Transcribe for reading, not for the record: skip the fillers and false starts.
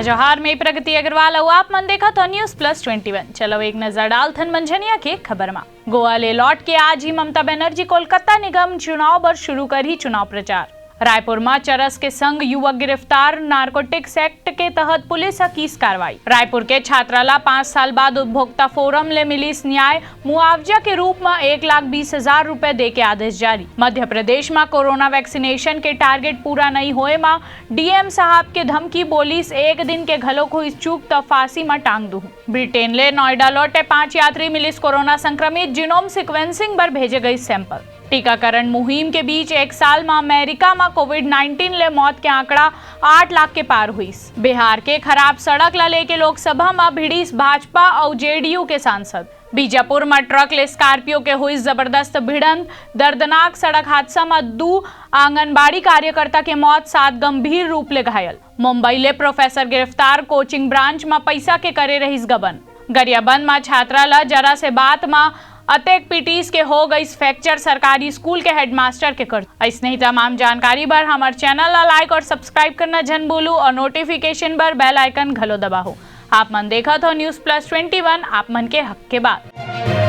जय जोहार में प्रगति अग्रवाल और आप मन देखा तो न्यूज प्लस 21। चलो एक नजर डालथन मंझनिया के खबर में। गोवा ले लौट के आज ही ममता बनर्जी कोलकाता निगम चुनाव पर शुरू करी चुनाव प्रचार। रायपुर में चरस के संग युवक गिरफ्तार, नारकोटिक्स एक्ट के तहत पुलिस की कार्रवाई। रायपुर के छात्राला 5 साल बाद उपभोक्ता फोरम ले मिली न्याय, मुआवजा के रूप में 1,20,000 रुपए दे के आदेश जारी। मध्य प्रदेश में कोरोना वैक्सीनेशन के टारगेट पूरा नहीं होए में डीएम साहब के धमकी, बोलिस एक दिन के घलो को चूक तो फांसी में टांग दू। ब्रिटेन ले नोएडा लौटे 5 यात्री मिलिस कोरोना संक्रमित, जीनोम सिक्वेंसिंग पर भेजे गई सैंपल। टीकाकरण मुहिम के बीच एक साल में अमेरिका में कोविड-19 ले मौत के आंकड़ा 8 लाख के पार हुई। बिहार के खराब सड़क ला लेके लोकसभा में भिड़ीस भाजपा और जेडीयू के सांसद। बीजापुर में ट्रक ले स्कॉर्पियो के हुई जबरदस्त भिड़ंत, दर्दनाक सड़क हादसा में 2 आंगनबाड़ी कार्यकर्ता के मौत, 7 गंभीर रूप ले घायल। मुंबई ले प्रोफेसर गिरफ्तार, कोचिंग ब्रांच में पैसा के करे रहीस गबन। गरियाबंद में छात्रा ला जरा से बात में अतेक पीटीस के हो गई फ्रैक्चर, सरकारी स्कूल के हेडमास्टर के कर। ऐसे ही तमाम जानकारी पर हमारे चैनल ला लाइक और सब्सक्राइब करना जन भूलू और नोटिफिकेशन पर बेल आइकन घलो दबाओ। आप मन देखा तो न्यूज प्लस 21, आप मन के हक के बात।